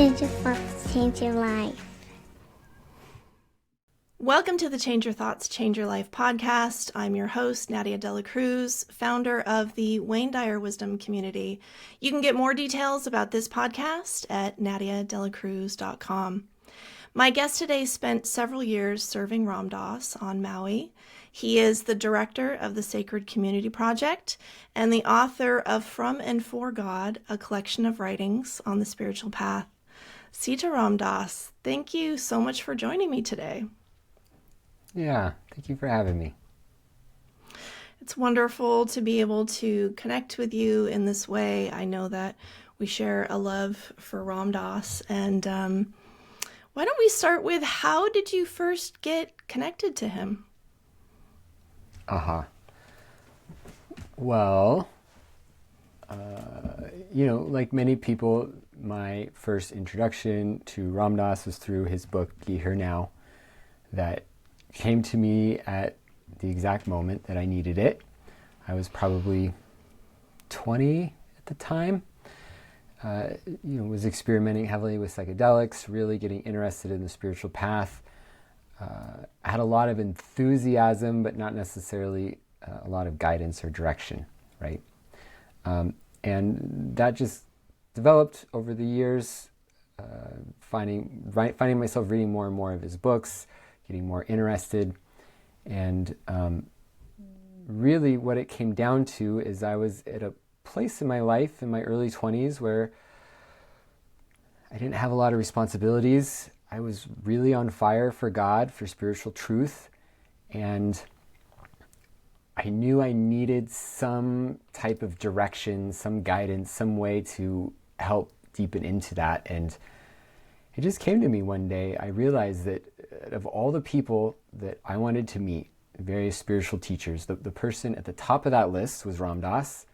Change your thoughts, change your life. Welcome to the Change Your Thoughts, Change Your Life podcast. I'm your host, Nadia Dela Cruz, founder of the Wayne Dyer Wisdom Community. You can get more details about this podcast at nadiadelacruz.com. My guest today spent several years serving Ram Dass on Maui. He is the director of the Sacred Community Project and the author of From and For God, a collection of writings on the spiritual path. Sitaram Dass, thank you so much for joining me today. Yeah, thank you for having me. It's wonderful to be able to connect with you in this way. I know that we share a love for Ram Dass, and why don't we start with, how did you first get connected to him? Well, like many people, my first introduction to Ram Dass was through his book, Be Here Now, that came to me at the exact moment that I needed it. I was probably 20 at the time. Was experimenting heavily with psychedelics, really getting interested in the spiritual path. I had a lot of enthusiasm, but not necessarily a lot of guidance or direction, right? And that just developed over the years, finding myself reading more and more of his books, getting more interested. And really what it came down to is I was at a place in my life in my early 20s where I didn't have a lot of responsibilities. I was really on fire for God, for spiritual truth, and I knew I needed some type of direction, some guidance, some way to help deepen into that. And it just came to me one day. I realized that of all the people that I wanted to meet, various spiritual teachers, the person at the top of that list was Ram Dass.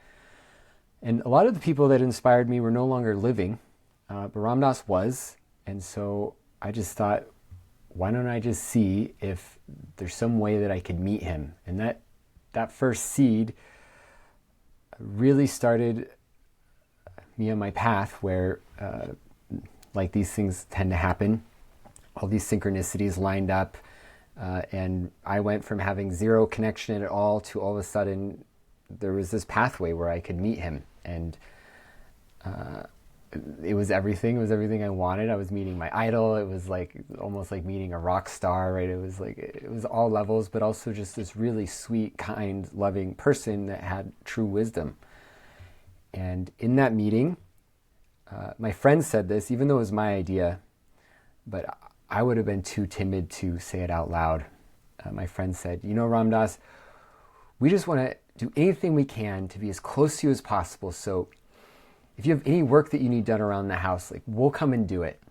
And a lot of the people that inspired me were no longer living, but Ram Dass was. And so I just thought, why don't I just see if there's some way that I could meet him? And that first seed really started me on my path where, like these things tend to happen, all these synchronicities lined up, and I went from having zero connection at all to all of a sudden there was this pathway where I could meet him. And it was everything. It was everything I wanted. I was meeting my idol. It was like almost like meeting a rock star, right? It was all levels, but also just this really sweet, kind, loving person that had true wisdom. And in that meeting, my friend said this, even though it was my idea, but I would have been too timid to say it out loud. My friend said, Ram Dass, we just want to do anything we can to be as close to you as possible. So if you have any work that you need done around the house, we'll come and do it.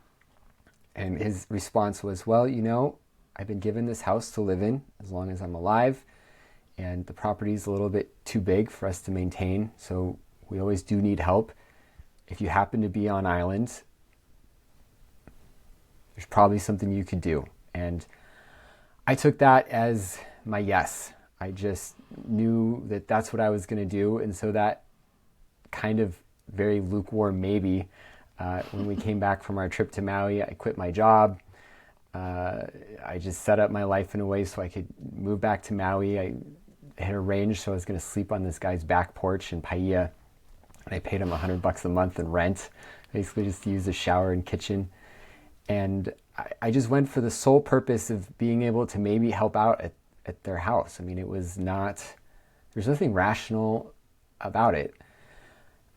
And his response was, well, I've been given this house to live in as long as I'm alive, and the property's a little bit too big for us to maintain, so we always do need help. If you happen to be on island, there's probably something you could do. And I took that as my yes. I just knew that that's what I was going to do. And so that kind of very lukewarm maybe, when we came back from our trip to Maui, I quit my job. I just set up my life in a way so I could move back to Maui. I had arranged so I was going to sleep on this guy's back porch in Paia. And I paid him $100 a month in rent, basically just to use the shower and kitchen. And I just went for the sole purpose of being able to maybe help out at their house. I mean, there's nothing rational about it.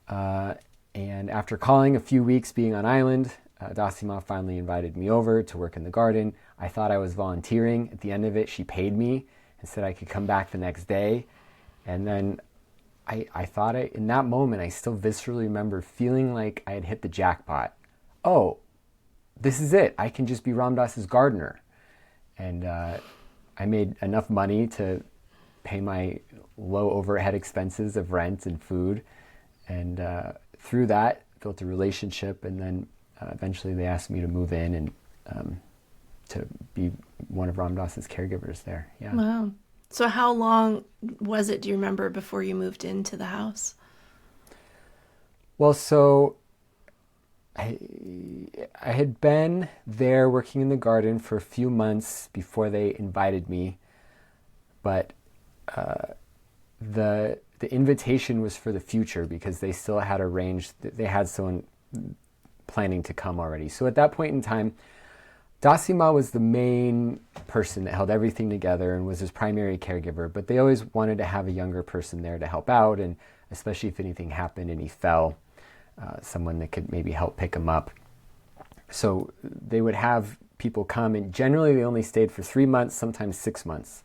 And after calling a few weeks being on island, Dasima finally invited me over to work in the garden. I thought I was volunteering. At the end of it, she paid me and said I could come back the next day. And then I thought in that moment, I still viscerally remember feeling like I had hit the jackpot. Oh, this is it. I can just be Ram Dass's gardener. And I made enough money to pay my low overhead expenses of rent and food. And through that, built a relationship. And then eventually they asked me to move in and to be one of Ram Dass's caregivers there. Yeah. Wow. So how long was it, do you remember, before you moved into the house? Well, so I had been there working in the garden for a few months before they invited me, but the invitation was for the future because they still had arranged, they had someone planning to come already. So at that point in time, Dasima was the main person that held everything together and was his primary caregiver, but they always wanted to have a younger person there to help out, and especially if anything happened and he fell, someone that could maybe help pick him up. So they would have people come, and generally they only stayed for 3 months, sometimes 6 months.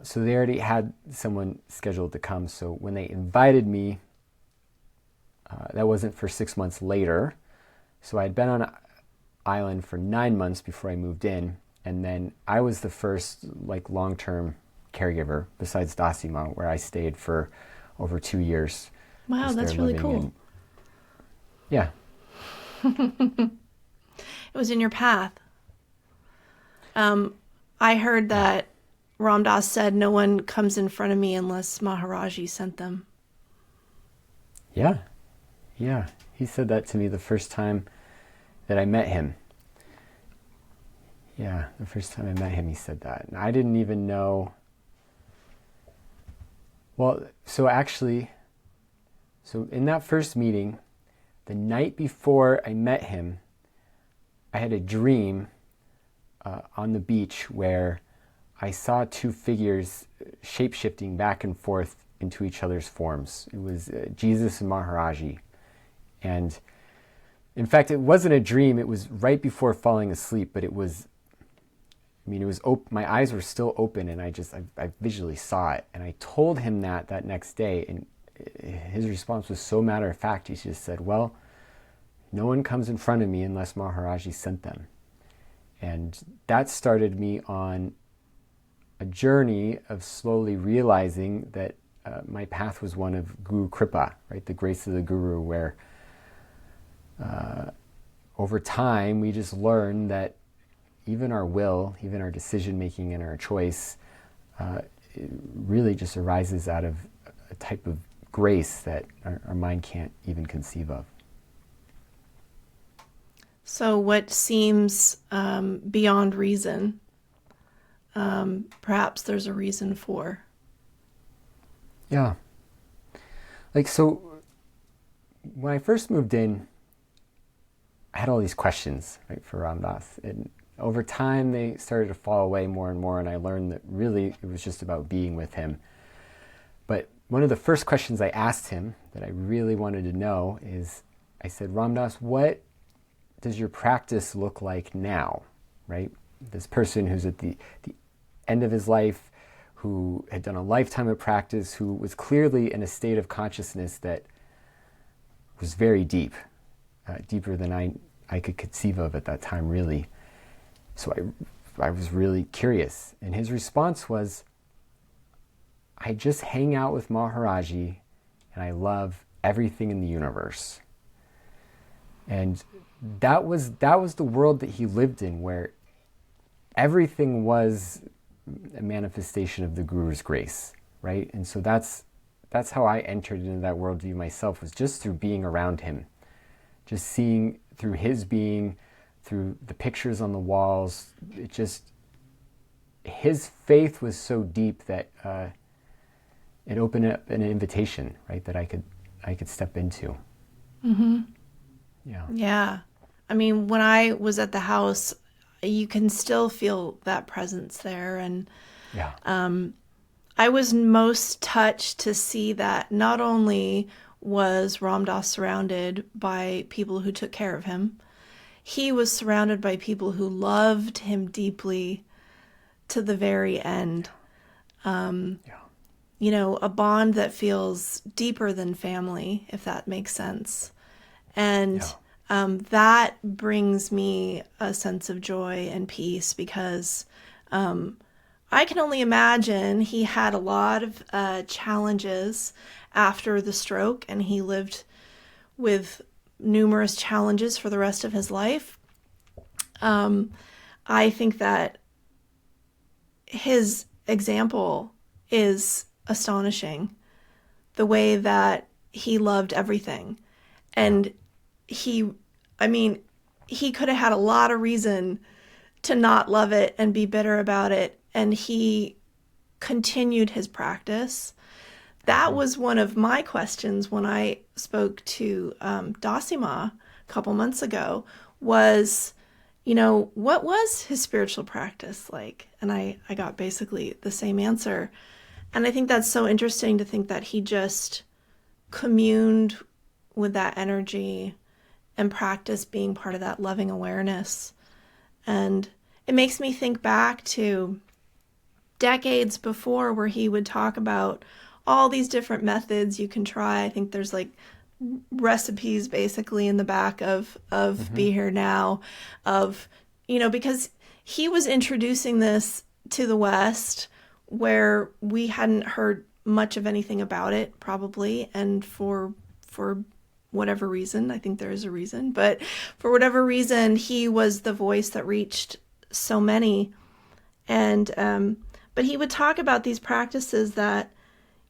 So they already had someone scheduled to come. So when they invited me, that wasn't for 6 months later. So I had been on an island for 9 months before I moved in. And then I was the first long-term caregiver besides Dasima, where I stayed for over 2 years. Wow, that's really cool. Yeah. It was in your path. I heard that Ram Dass said, "No one comes in front of me unless Maharaji sent them." Yeah. He said that to me the first time that I met him. Yeah, the first time I met him, he said that. And I didn't even know. Well, so in that first meeting, the night before I met him, I had a dream on the beach where I saw two figures shape-shifting back and forth into each other's forms. It was Jesus and Maharaji. And in fact, it wasn't a dream. It was right before falling asleep, but it was my eyes were still open, and I visually saw it. And I told him that next day, and his response was so matter-of-fact. He just said, "Well, no one comes in front of me unless Maharaji sent them." And that started me on a journey of slowly realizing that my path was one of Guru Kripa, right? The grace of the Guru, where over time we just learn that even our will, even our decision-making and our choice it really just arises out of a type of grace that our mind can't even conceive of. So what seems beyond reason, perhaps there's a reason for. Yeah. So when I first moved in, I had all these questions, right, for Ram Dass. And over time, they started to fall away more and more, and I learned that really it was just about being with him. But one of the first questions I asked him that I really wanted to know is, I said, "Ram Dass, what does your practice look like now?" Right? This person who's at the end of his life, who had done a lifetime of practice, who was clearly in a state of consciousness that was very deep, deeper than I could conceive of at that time, really. So I was really curious. And his response was, "I just hang out with Maharaji and I love everything in the universe." And that was the world that he lived in, where everything was a manifestation of the Guru's grace, right? And so that's how I entered into that worldview myself, was just through being around him, just seeing through his being, through the pictures on the walls. His faith was so deep that it opened up an invitation, right, that I could step into. Mm-hmm. Yeah. Yeah. I mean, when I was at the house, you can still feel that presence there. And Yeah. I was most touched to see that not only was Ram Dass surrounded by people who took care of him, he was surrounded by people who loved him deeply to the very end. You know, a bond that feels deeper than family, if that makes sense. And that brings me a sense of joy and peace, because I can only imagine he had a lot of challenges after the stroke, and he lived with numerous challenges for the rest of his life. I think that his example is astonishing, the way that he loved everything. And he I mean, he could have had a lot of reason to not love it and be bitter about it. And he continued his practice. That was one of my questions when I spoke to Dasima a couple months ago was, what was his spiritual practice like? And I got basically the same answer. And I think that's so interesting to think that he just communed with that energy and practiced being part of that loving awareness. And it makes me think back to decades before where he would talk about all these different methods you can try. I think there's like recipes basically in the back of Be Here Now of, because he was introducing this to the West where we hadn't heard much of anything about it probably. And for whatever reason, I think there is a reason, but for whatever reason, he was the voice that reached so many. And, but he would talk about these practices that,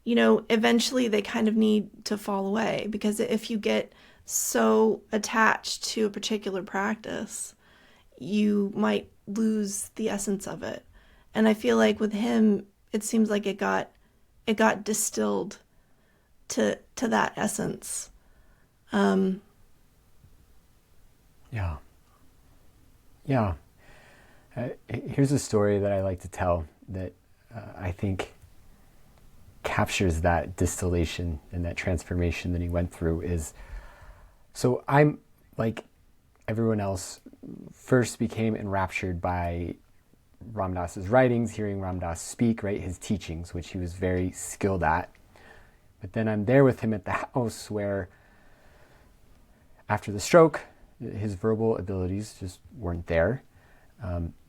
eventually they kind of need to fall away, because if you get so attached to a particular practice, you might lose the essence of it. And I feel like with him, it seems like it got distilled to that essence. Yeah. Here's a story that I like to tell that I think captures that distillation and that transformation that he went through. So I'm like everyone else, first became enraptured by Ram Dass's writings, hearing Ram Dass speak, right, his teachings, which he was very skilled at. But then I'm there with him at the house where after the stroke, his verbal abilities just weren't there.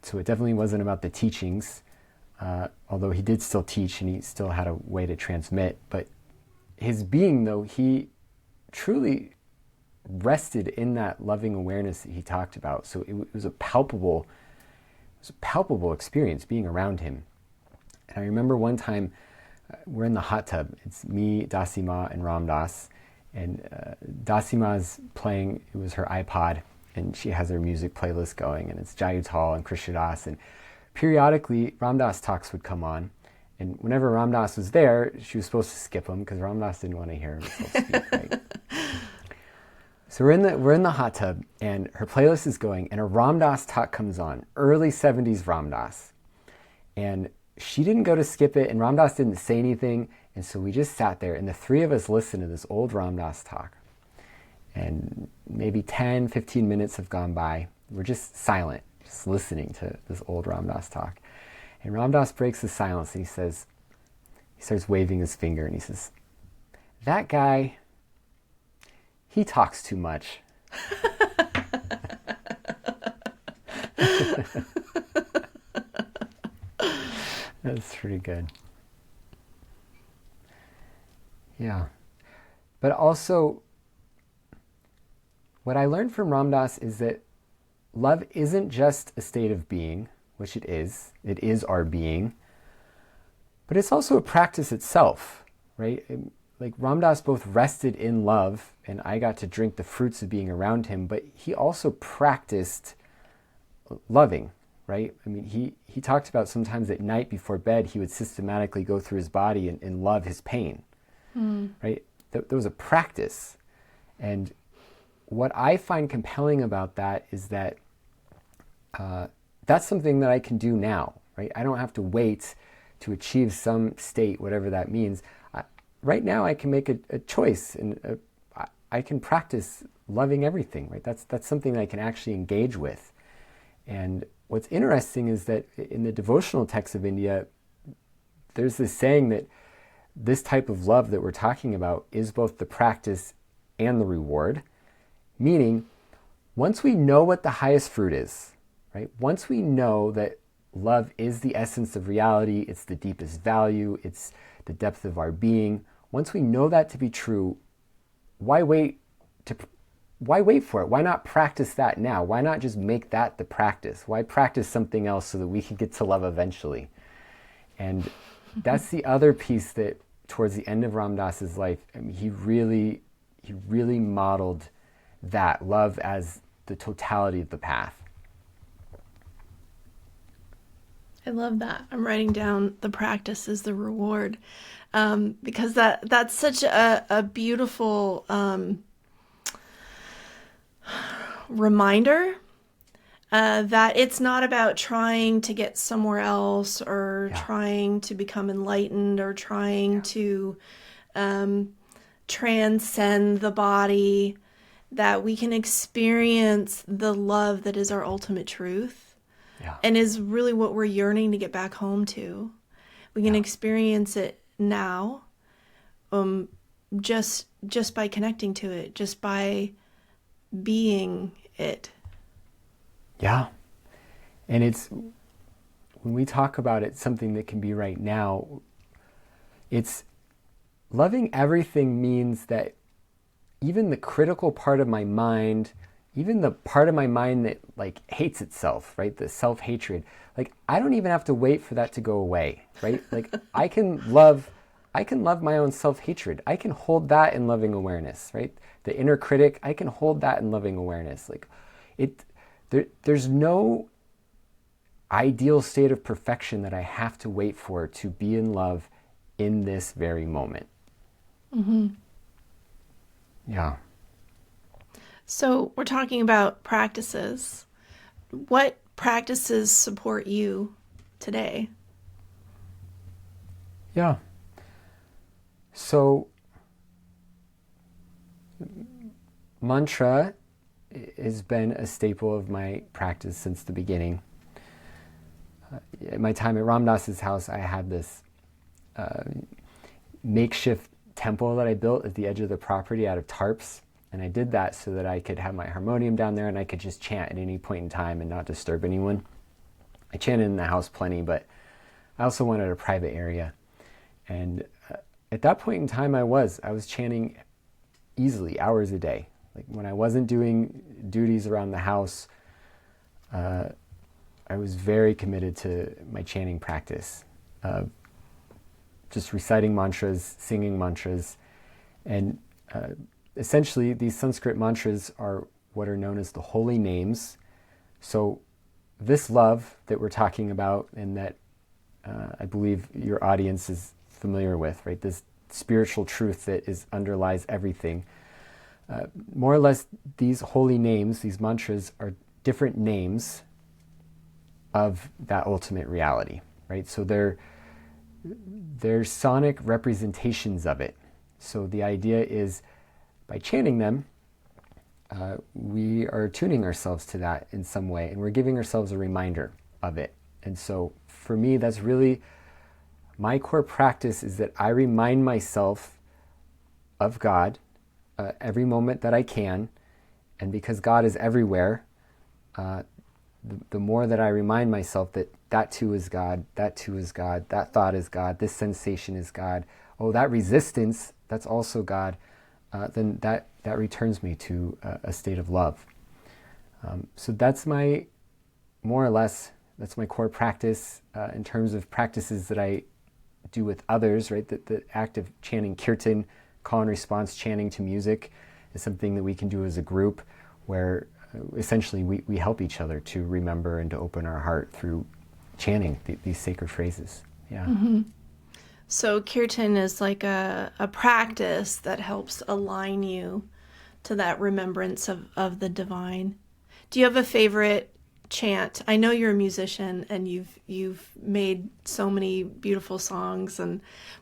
So it definitely wasn't about the teachings, although he did still teach and he still had a way to transmit. But his being, though, he truly rested in that loving awareness that he talked about. So it was a palpable experience being around him. And I remember one time we're in the hot tub. It's me, Dasima, and Ram Dass. And Dasima's playing, it was her iPod, and she has her music playlist going, and it's Jayutal and Krishna Das. And periodically, Ram Dass talks would come on. And whenever Ram Dass was there, she was supposed to skip him because Ram Dass didn't want to hear himself speak, right? So we're in the hot tub, and her playlist is going, and a Ram Dass talk comes on, early 70s Ram Dass. And she didn't go to skip it, and Ram Dass didn't say anything, and so we just sat there, and the three of us listened to this old Ram Dass talk. And maybe 10, 15 minutes have gone by. We're just silent, just listening to this old Ram Dass talk. And Ram Dass breaks the silence, and he starts waving his finger, and he says, "That guy, he talks too much." That's pretty good. Yeah. But also, what I learned from Ram Dass is that love isn't just a state of being, which it is. It is our being. But it's also a practice itself, right? Like Ram Dass both rested in love, and I got to drink the fruits of being around him, but he also practiced loving, right? I mean, he talked about sometimes at night before bed, he would systematically go through his body and love his pain, right? There was a practice. And what I find compelling about that is that that's something that I can do now, right? I don't have to wait to achieve some state, whatever that means. Right now I can make a choice, and I can practice loving everything, right? That's something that I can actually engage with. And what's interesting is that in the devotional texts of India, there's this saying that this type of love that we're talking about is both the practice and the reward, meaning once we know what the highest fruit is, right? Once we know that love is the essence of reality, it's the deepest value, it's the depth of our being, once we know that to be true, why wait for it? Why not practice that now? Why not just make that the practice? Why practice something else so that we can get to love eventually? And that's the other piece that towards the end of Ram Dass's life, I mean, he really modeled that love as the totality of the path. I love that. I'm writing down the practice is the reward, because that's such a beautiful reminder that it's not about trying to get somewhere else or trying to become enlightened or trying to transcend the body, that we can experience the love that is our ultimate truth. And is really what we're yearning to get back home to. We can experience it now, just by connecting to it, just by being it. Yeah. And it's, when we talk about it, something that can be right now, it's loving everything means that even the critical part of my mind, even the part of my mind that like hates itself, right? The self-hatred, like I don't even have to wait for that to go away, right? Like I can love my own self-hatred. I can hold that in loving awareness, right? The inner critic, I can hold that in loving awareness. Like there's no ideal state of perfection that I have to wait for to be in love in this very moment. Mm-hmm. Yeah. So we're talking about practices. What practices support you today? Yeah. So mantra has been a staple of my practice since the beginning. At my time at Ram Dass's house, I had this makeshift temple that I built at the edge of the property out of tarps. And I did that so that I could have my harmonium down there and I could just chant at any point in time and not disturb anyone. I chanted in the house plenty, but I also wanted a private area. And at that point in time, I was chanting easily hours a day. Like when I wasn't doing duties around the house, I was very committed to my chanting practice. Just reciting mantras, singing mantras, and essentially, these Sanskrit mantras are what are known as the holy names. So this love that we're talking about and that I believe your audience is familiar with, right? This spiritual truth that underlies everything. More or less, these holy names, these mantras, are different names of that ultimate reality, right? So they're sonic representations of it. So the idea is, by chanting them, we are tuning ourselves to that in some way, and we're giving ourselves a reminder of it. And so for me, that's really my core practice, is that I remind myself of God every moment that I can. And because God is everywhere, the more that I remind myself that that too is God, that too is God, that thought is God, this sensation is God, oh, that resistance, that's also God, then that returns me to a state of love. So that's my, more or less, that's my core practice in terms of practices that I do with others, right? The act of chanting kirtan, call and response chanting to music, is something that we can do as a group where essentially we help each other to remember and to open our heart through chanting these sacred phrases. Yeah. Mm-hmm. So kirtan is like a practice that helps align you to that remembrance of the divine. Do you have a favorite chant? I know you're a musician and you've made so many beautiful songs,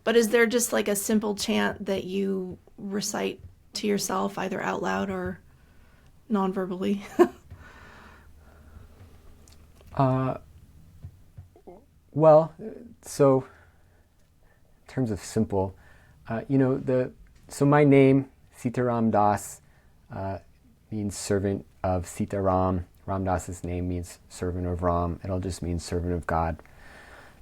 but is there just like a simple chant that you recite to yourself, either out loud or non-verbally? Well, so in terms of simple, so my name, Sitaram Dass, means servant of Sitaram. Ram Dass's name means servant of Ram. It all just means servant of God.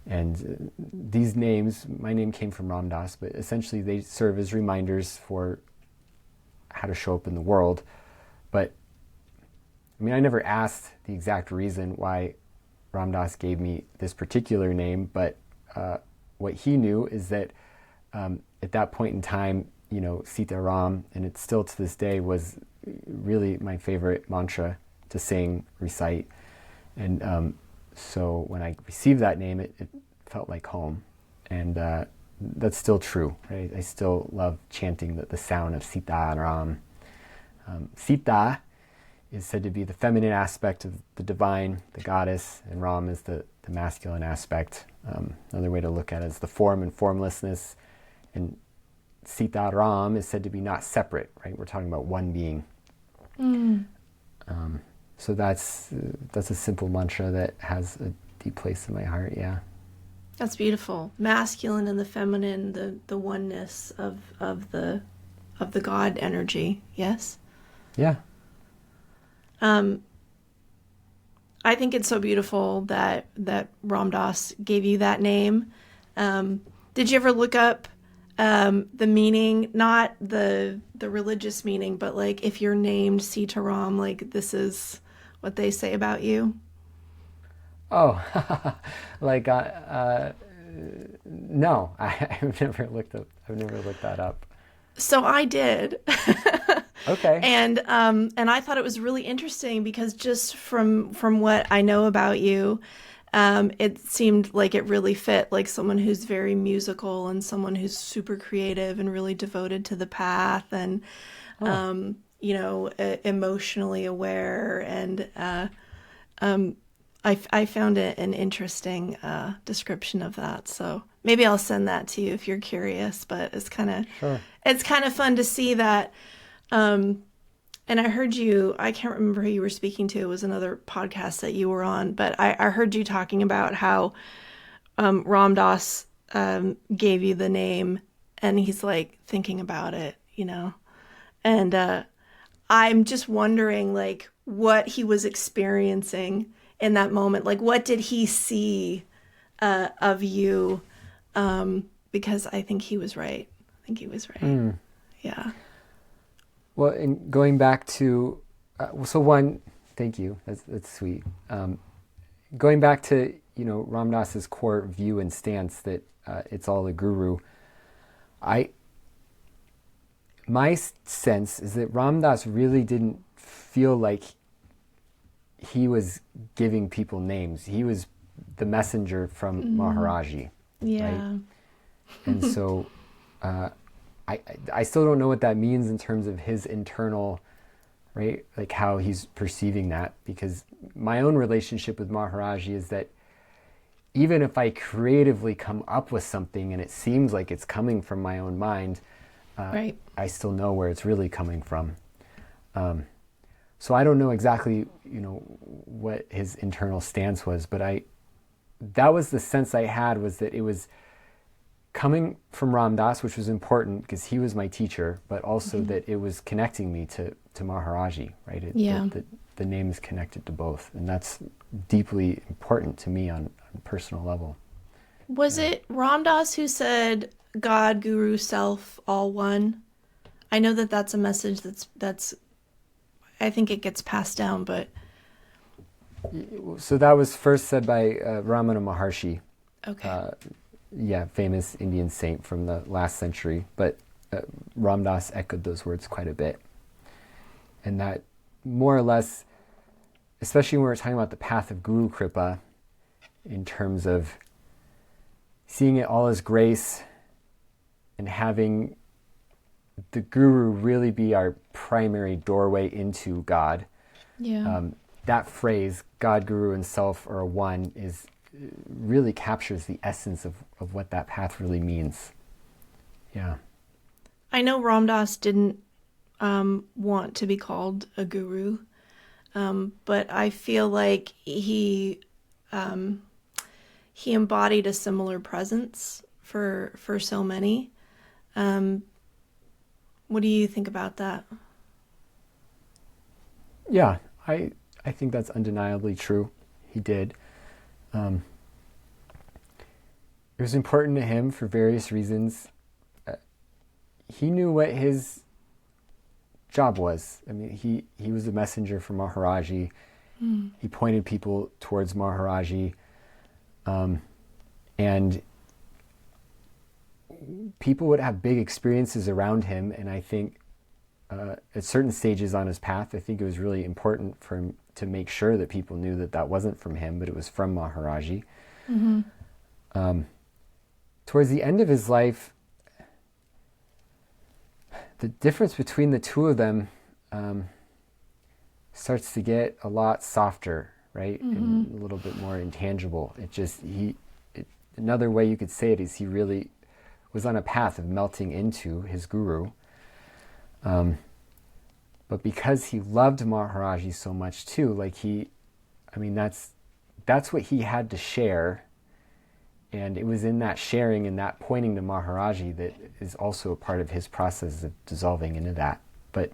And these names, my name came from Ram Dass, but essentially they serve as reminders for how to show up in the world. But I mean, I never asked the exact reason why Ram Dass gave me this particular name, but what he knew is that at that point in time, Sitaram, and it's still to this day, was really my favorite mantra to sing, recite. And so when I received that name, it felt like home. And that's still true, right? I still love chanting the sound of Sitaram. Sita is said to be the feminine aspect of the divine, the goddess, and Ram is the masculine aspect. Another way to look at it is the form and formlessness. And Sitaram is said to be not separate, right? We're talking about one being. So that's a simple mantra that has a deep place in my heart, yeah. That's beautiful. Masculine and the feminine, the oneness of the God energy. Yes. Yeah. I think it's so beautiful that Ram Dass gave you that name. Did you ever look up the meaning, not the religious meaning, but like if you're named Sitaram, like this is what they say about you? Oh, like no, I've never looked that up. So I did. Okay. And I thought it was really interesting because just from what I know about you, it seemed like it really fit, like someone who's very musical and someone who's super creative and really devoted to the path and emotionally aware, and I found it an interesting description of that. So maybe I'll send that to you if you're curious. But it's kind of fun to see that. And I heard you. I can't remember who you were speaking to. It was another podcast that you were on. But I heard you talking about how Ram Dass gave you the name, and he's like thinking about it, And I'm just wondering, like, what he was experiencing in that moment. Like, what did he see of you? Because I think he was right. Yeah. Well, and going back to, thank you. That's sweet. Going back to, Ram Dass's core view and stance that it's all a guru. My sense is that Ram Dass really didn't feel like he was giving people names. He was the messenger from Maharaji. Yeah. Right? And so I still don't know what that means in terms of his internal, right? Like how he's perceiving that, because my own relationship with Maharaji is that even if I creatively come up with something and it seems like it's coming from my own mind, right. I still know where it's really coming from. So I don't know exactly, what his internal stance was, but that was the sense I had, was that it was coming from Ram Dass, which was important because he was my teacher, but also that it was connecting me to Maharaji, right? The name is connected to both, and that's deeply important to me on a personal level. Was it Ram Dass who said, God, Guru, Self, all one? I know that that's a message that's I think it gets passed down, but... So that was first said by Ramana Maharshi. Okay. Famous Indian saint from the last century, but Ram Dass echoed those words quite a bit. And that more or less, especially when we're talking about the path of Guru Kripa, in terms of seeing it all as grace and having the Guru really be our primary doorway into God. Yeah. That phrase, God, Guru, and Self are one, really captures the essence of what that path really means. Yeah. I know Ram Dass didn't want to be called a guru, but I feel like he embodied a similar presence for so many. What do you think about that? Yeah, I think that's undeniably true. He did. It was important to him for various reasons. He knew what his job was. I mean, he was a messenger for Maharaji. He pointed people towards Maharaji. And people would have big experiences around him, and I think at certain stages on his path, I think it was really important for him to make sure that people knew that that wasn't from him, but it was from Maharaji. Towards the end of his life, the difference between the two of them starts to get a lot softer, right? And a little bit more intangible. Another way you could say it is he really was on a path of melting into his guru. But because he loved Maharaji so much too, that's what he had to share. And it was in that sharing and that pointing to Maharaji that is also a part of his process of dissolving into that. But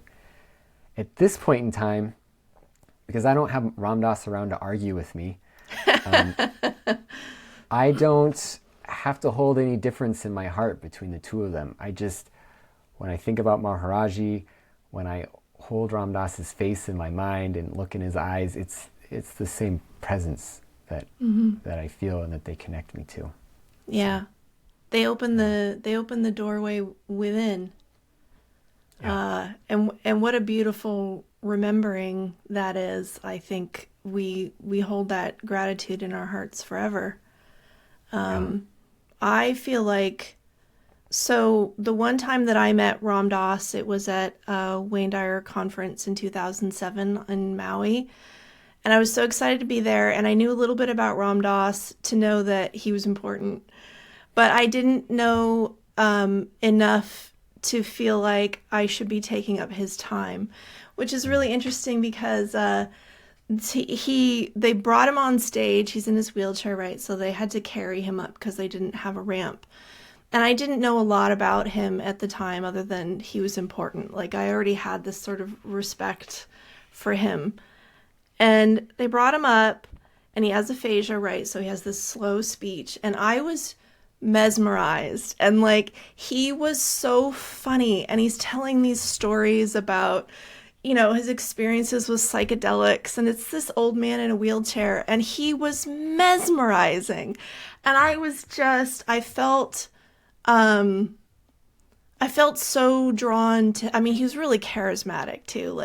at this point in time, because I don't have Ram Dass around to argue with me, I don't have to hold any difference in my heart between the two of them. When I think about Maharaji, when I hold Ram Dass's face in my mind and look in his eyes, it's the same presence that I feel and that they connect me to. Yeah. They open the doorway within. Yeah. And what a beautiful remembering that is. I think we hold that gratitude in our hearts forever. I feel like, so the one time that I met Ram Dass, it was at a Wayne Dyer conference in 2007 in Maui. And I was so excited to be there. And I knew a little bit about Ram Dass to know that he was important. But I didn't know enough to feel like I should be taking up his time, which is really interesting because they brought him on stage. He's in his wheelchair, right? So they had to carry him up because they didn't have a ramp. And I didn't know a lot about him at the time other than he was important. Like, I already had this sort of respect for him. And they brought him up, and he has aphasia, right? So he has this slow speech. And I was mesmerized. And, like, he was so funny. And he's telling these stories about, his experiences with psychedelics. And it's this old man in a wheelchair. And he was mesmerizing. And I felt so drawn to, he was really charismatic too,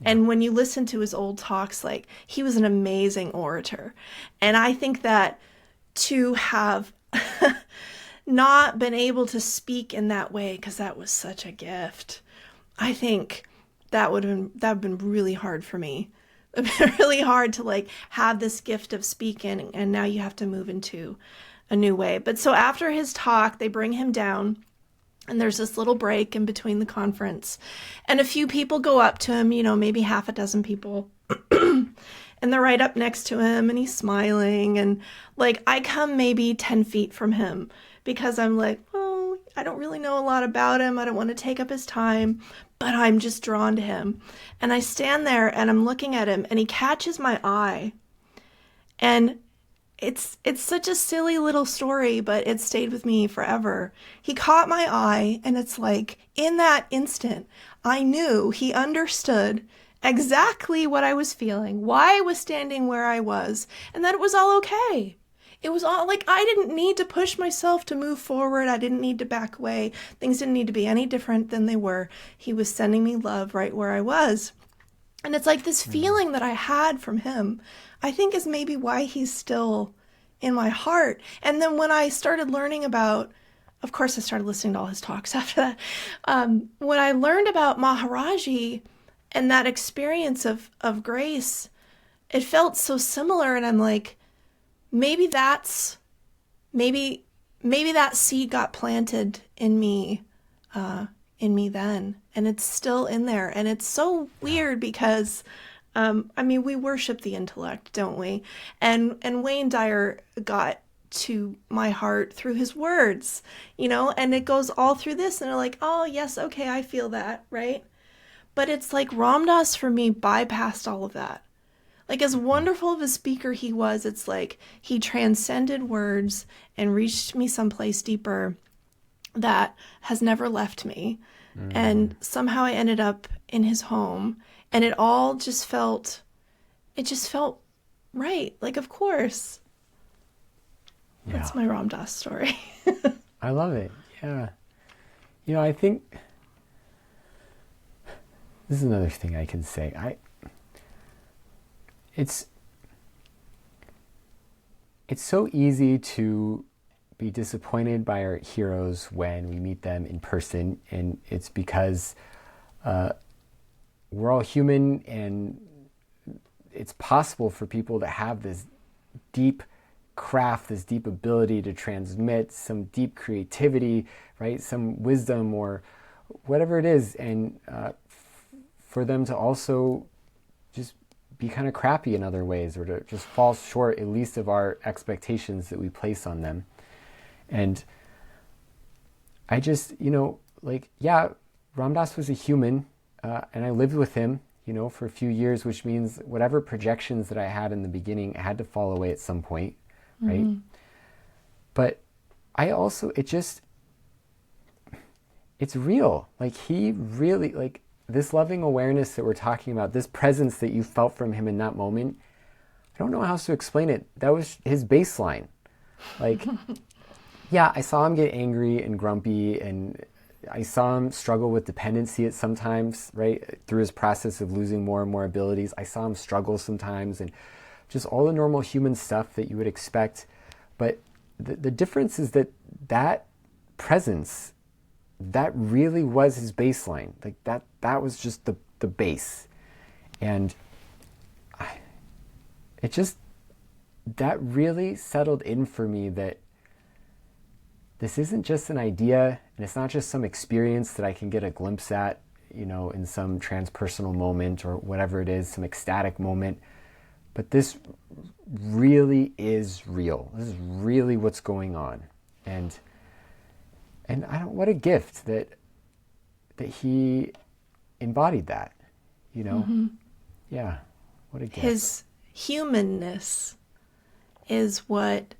and when you listen to his old talks, he was an amazing orator. And I think that to have not been able to speak in that way, because that was such a gift, I think that would have been really hard for me. It would have been really hard to have this gift of speaking, and now you have to move into a new way. But so after his talk, they bring him down, and there's this little break in between the conference, and a few people go up to him, maybe half a dozen people, and they're right up next to him, and he's smiling, and I come maybe 10 feet from him because I'm like, oh, I don't really know a lot about him. I don't want to take up his time, but I'm just drawn to him. And I stand there and I'm looking at him, and he catches my eye, and it's such a silly little story, but it stayed with me forever. He caught my eye, and it's in that instant, I knew he understood exactly what I was feeling, why I was standing where I was, and that it was all okay. It was all I didn't need to push myself to move forward. I didn't need to back away. Things didn't need to be any different than they were. He was sending me love right where I was. And it's this feeling that I had from him, I think, is maybe why he's still in my heart. And then when I started learning about, of course, I started listening to all his talks after that. When I learned about Maharaji and that experience of grace, it felt so similar. And I'm like, maybe that seed got planted in me then, and it's still in there. And it's so weird because we worship the intellect, don't we? And Wayne Dyer got to my heart through his words, and it goes all through this, and they're oh yes, okay, I feel that, right? But it's Ram Dass for me bypassed all of that. As wonderful of a speaker he was, it's he transcended words and reached me someplace deeper that has never left me. And somehow I ended up in his home, and it all just felt right. Of course. Yeah. That's my Ram Dass story. I love it. Yeah. I think this is another thing I can say. It's so easy to be disappointed by our heroes when we meet them in person, and it's because we're all human, and it's possible for people to have this deep craft, this deep ability to transmit some deep creativity, right? Some wisdom or whatever it is, and for them to also just be kind of crappy in other ways, or to just fall short at least of our expectations that we place on them. And I just, Ram Dass was a human, and I lived with him, for a few years, which means whatever projections that I had in the beginning had to fall away at some point, right? Mm-hmm. But I also, it's real. He really, this loving awareness that we're talking about, this presence that you felt from him in that moment, I don't know how else to explain it. That was his baseline. Yeah, I saw him get angry and grumpy, and I saw him struggle with dependency at sometimes, right? Through his process of losing more and more abilities. I saw him struggle sometimes, and just all the normal human stuff that you would expect. But the difference is that presence, that really was his baseline. That was just the base. And that really settled in for me that this isn't just an idea, and it's not just some experience that I can get a glimpse at, in some transpersonal moment or whatever it is, some ecstatic moment. But this really is real. This is really what's going on. And what a gift that he embodied that, Mm-hmm. Yeah, what a gift. His humanness is what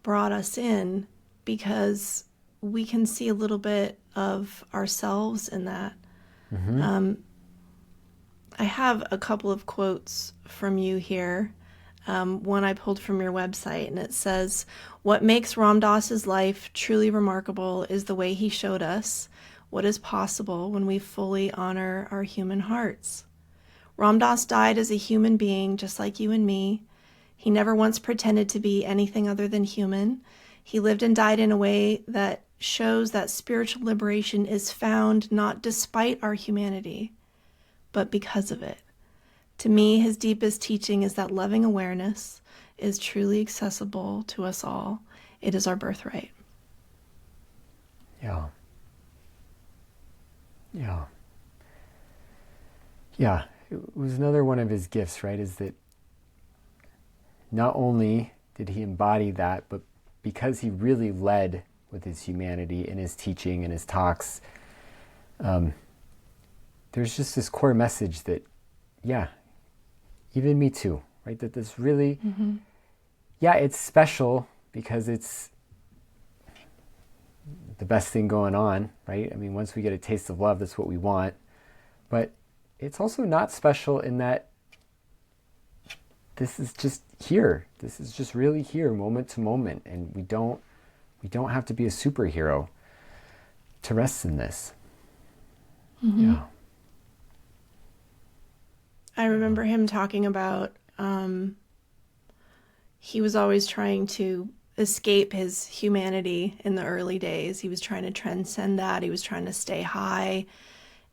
brought us in, because we can see a little bit of ourselves in that. Mm-hmm. I have a couple of quotes from you here. One I pulled from your website, and it says, "What makes Ram Dass's life truly remarkable is the way he showed us what is possible when we fully honor our human hearts. Ram Dass died as a human being, just like you and me. He never once pretended to be anything other than human. He lived and died in a way that shows that spiritual liberation is found not despite our humanity, but because of it. To me, his deepest teaching is that loving awareness is truly accessible to us all. It is our birthright." Yeah. Yeah. Yeah. It was another one of his gifts, right? Is that not only did he embody that, but because he really led with his humanity in his teaching and his talks, there's just this core message that, yeah, even me too, right? That this really, mm-hmm. Yeah, it's special because it's the best thing going on, right? I mean, once we get a taste of love, that's what we want. But it's also not special in that this is just here. This is just really here, moment to moment, and we don't have to be a superhero to rest in this. Mm-hmm. Yeah. I remember him talking about he was always trying to escape his humanity in the early days. He was trying to transcend that. He was trying to stay high,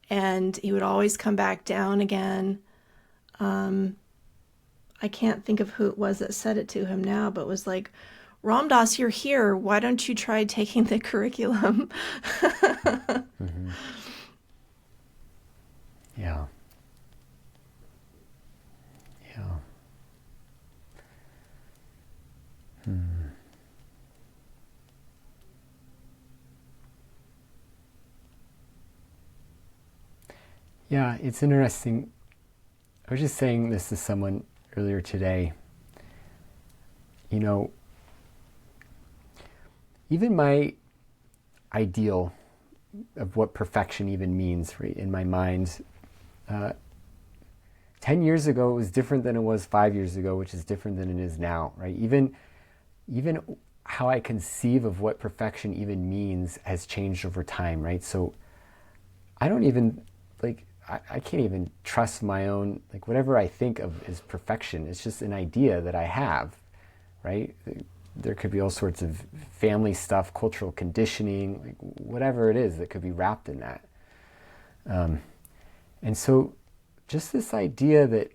and he would always come back down again. I can't think of who it was that said it to him now, but was like, "Ram Dass, you're here. Why don't you try taking the curriculum?" Mm-hmm. Yeah. Yeah. Yeah, it's interesting. I was just saying this to someone earlier today. Even my ideal of what perfection even means, right, in my mind, 10 years ago it was different than it was 5 years ago, which is different than it is now, right? Even how I conceive of what perfection even means has changed over time, right? So I don't even, I can't even trust my own, like whatever I think of as perfection, it's just an idea that I have, right? There could be all sorts of family stuff, cultural conditioning, like whatever it is that could be wrapped in that. And so just this idea that,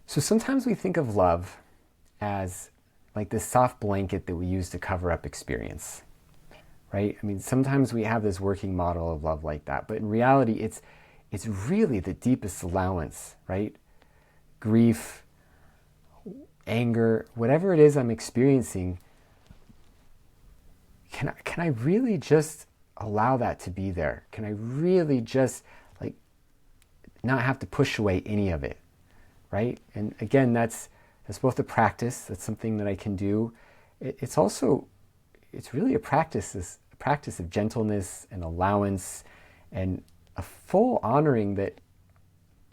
so sometimes we think of love as like this soft blanket that we use to cover up experience, right? I mean, sometimes we have this working model of love like that, but in reality, it's really the deepest allowance, right? Grief, anger, whatever it is I'm experiencing, can I really just allow that to be there? Can I really just like not have to push away any of it, right? And again, that's both a practice. That's something that I can do. It's really a practice of gentleness and allowance and a full honoring that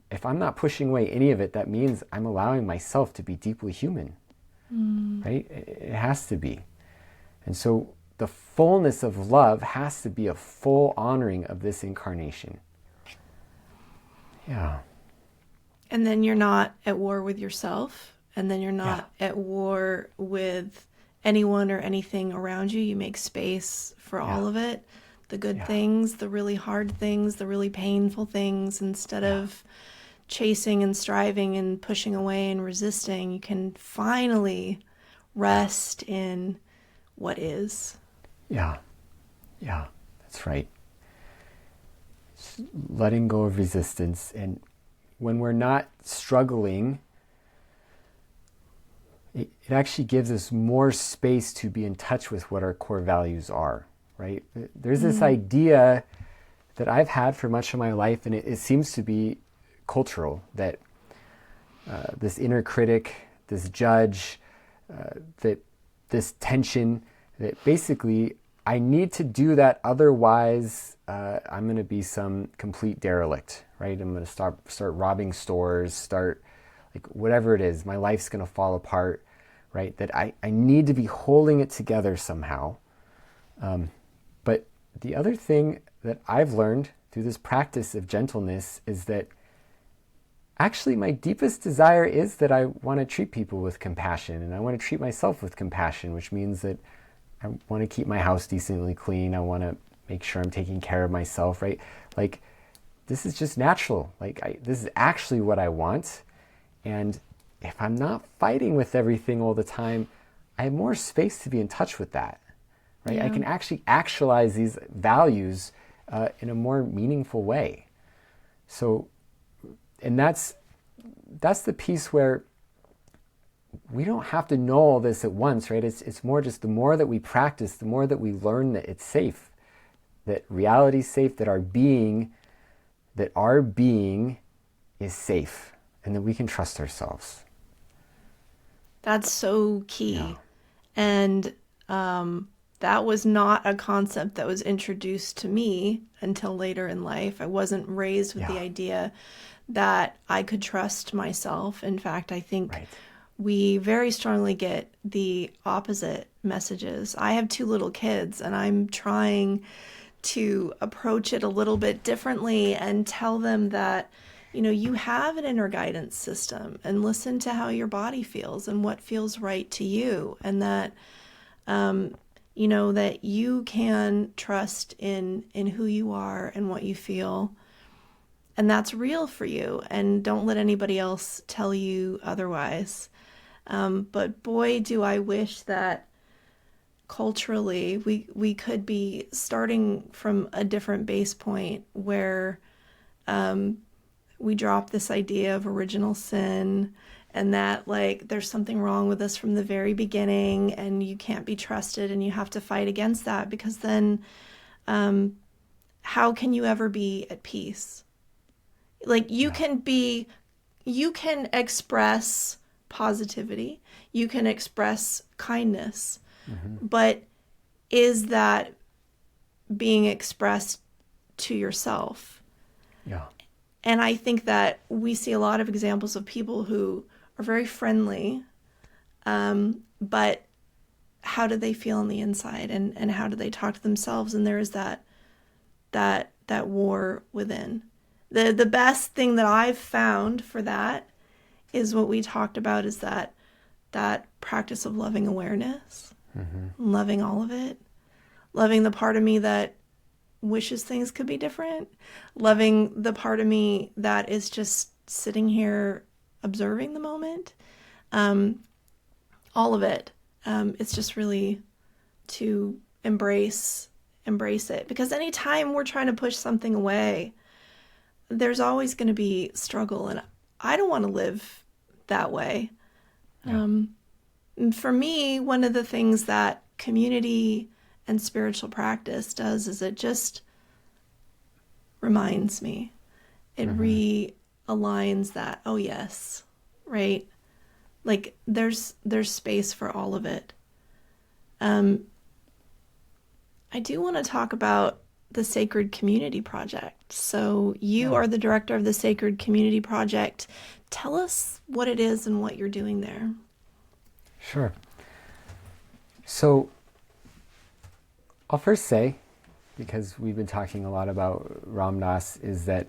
if I'm not pushing away any of it, that means I'm allowing myself to be deeply human, right? It has to be. And so the fullness of love has to be a full honoring of this incarnation. Yeah. And then you're not at war with yourself, and then you're not at war with anyone or anything around you. You make space for all of it, the good things, the really hard things, the really painful things, instead of chasing and striving and pushing away and resisting. You can finally rest in what is. Yeah, that's right. Just letting go of resistance. And when we're not struggling, it actually gives us more space to be in touch with what our core values are, right? There's this idea that I've had for much of my life, and it seems to be cultural, that this inner critic, this judge, that this tension, that basically I need to do that, otherwise I'm going to be some complete derelict, right? I'm going to start robbing stores, like whatever it is, my life's going to fall apart, right? That I need to be holding it together somehow. But the other thing that I've learned through this practice of gentleness is that actually my deepest desire is that I want to treat people with compassion, and I want to treat myself with compassion, which means that I want to keep my house decently clean. I want to make sure I'm taking care of myself, right? Like, this is just natural. Like, this is actually what I want. And if I'm not fighting with everything all the time, I have more space to be in touch with that, right? I can actually actualize these values in a more meaningful way. So, and that's the piece where we don't have to know all this at once, right? It's more just the more that we practice, the more that we learn that it's safe, that reality's safe, that our being is safe, and that we can trust ourselves. That's so key. Yeah. And that was not a concept that was introduced to me until later in life. I wasn't raised with the idea that I could trust myself. In fact, I think we very strongly get the opposite messages. I have 2 little kids, and I'm trying to approach it a little bit differently and tell them that, you know, you have an inner guidance system, and listen to how your body feels and what feels right to you. And that, you know, that you can trust in who you are and what you feel. And that's real for you. And don't let anybody else tell you otherwise. But boy, do I wish that culturally we could be starting from a different base point where we drop this idea of original sin, and that like there's something wrong with us from the very beginning, and you can't be trusted, and you have to fight against that, because then how can you ever be at peace? Like you can express positivity, you can express kindness, but is that being expressed to yourself? Yeah. And I think that we see a lot of examples of people who are very friendly, but how do they feel on the inside, and how do they talk to themselves? And there is that that war within. The best thing that I've found for that is what we talked about, is that practice of loving awareness, loving all of it, loving the part of me that wishes things could be different, loving the part of me that is just sitting here observing the moment, all of it. It's just really to embrace it, because anytime we're trying to push something away, there's always going to be struggle, and I don't want to live that way. Yeah. And for me, one of the things that community and spiritual practice does is it just reminds me. It realigns that, oh yes, right? Like there's space for all of it. I do want to talk about the Sacred Community Project. So you are the director of the Sacred Community Project. Tell us what it is and what you're doing there. Sure. So I'll first say, because we've been talking a lot about Ram Dass, is that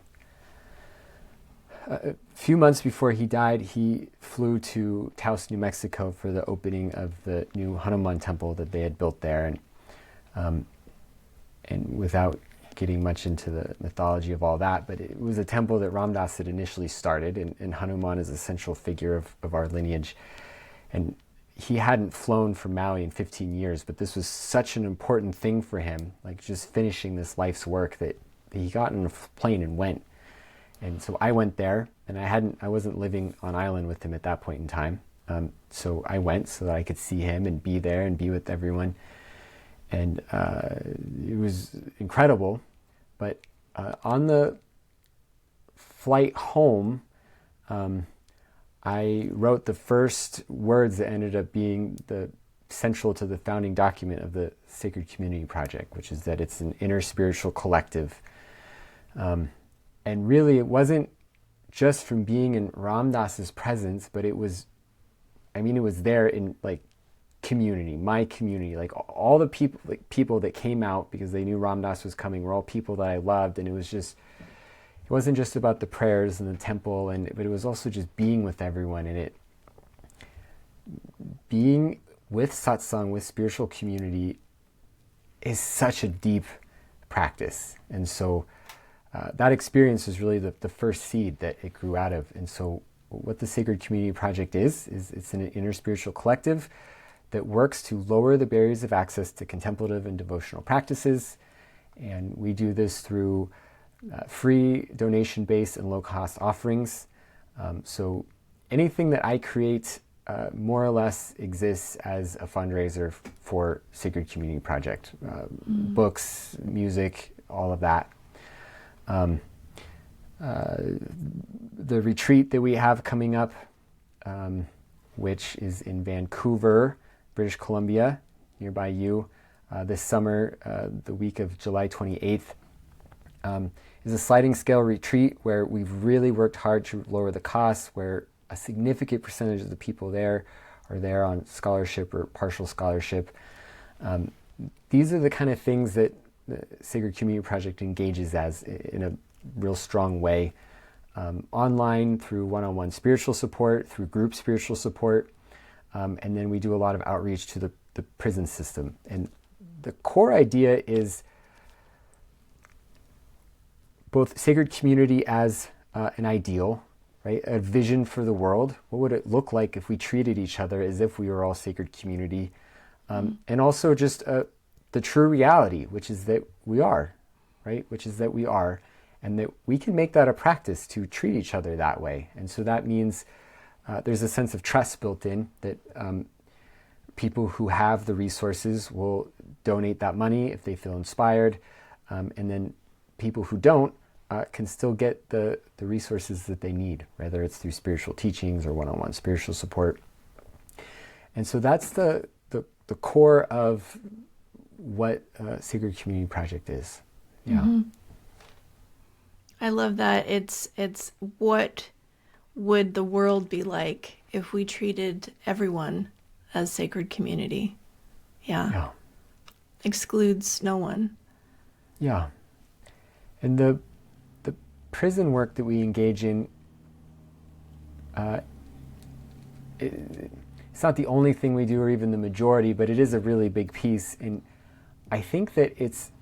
a few months before he died, he flew to Taos, New Mexico for the opening of the new Hanuman temple that they had built there. And without getting much into the mythology of all that, but it was a temple that Ram Dass had initially started, and Hanuman is a central figure of our lineage. And he hadn't flown from Maui in 15 years, but this was such an important thing for him, like just finishing this life's work, that he got on a plane and went. And so I went there, and I wasn't living on island with him at that point in time. So I went so that I could see him and be there and be with everyone. And it was incredible. But on the flight home, I wrote the first words that ended up being the central to the founding document of the Sacred Community Project, which is that it's an inner spiritual collective. And really, it wasn't just from being in Ram Dass's presence, but it was there in like community, my community, like all the people that came out because they knew Ram Dass was coming were all people that I loved. And it wasn't just about the prayers and the temple, but it was also just being with everyone, and being with satsang, with spiritual community, is such a deep practice. And so that experience is really the first seed that it grew out of. And so what the Sacred Community Project is it's an inner spiritual collective that works to lower the barriers of access to contemplative and devotional practices. And we do this through free, donation-based, and low-cost offerings. So anything that I create more or less exists as a fundraiser for Sacred Community Project. Books, music, all of that. The retreat that we have coming up, which is in Vancouver, British Columbia, nearby you, this summer, the week of July 28th, is a sliding scale retreat where we've really worked hard to lower the costs, where a significant percentage of the people there are there on scholarship or partial scholarship. These are the kind of things that the Sacred Community Project engages as in a real strong way, online through one-on-one spiritual support, through group spiritual support, and then we do a lot of outreach to the prison system. And the core idea is both sacred community as an ideal, right? A vision for the world. What would it look like if we treated each other as if we were all sacred community? And also just the true reality, which is that we are, right? Which is that we are, and that we can make that a practice to treat each other that way. And so that means there's a sense of trust built in, that people who have the resources will donate that money if they feel inspired, and then people who don't can still get the resources that they need, whether it's through spiritual teachings or one-on-one spiritual support. And so that's the core of what Sacred Community Project is. Yeah. Mm-hmm. I love that. It's what would the world be like if we treated everyone as sacred community? Yeah. Excludes no one. Yeah. And the prison work that we engage in, it's not the only thing we do or even the majority, but it is a really big piece. And I think that it's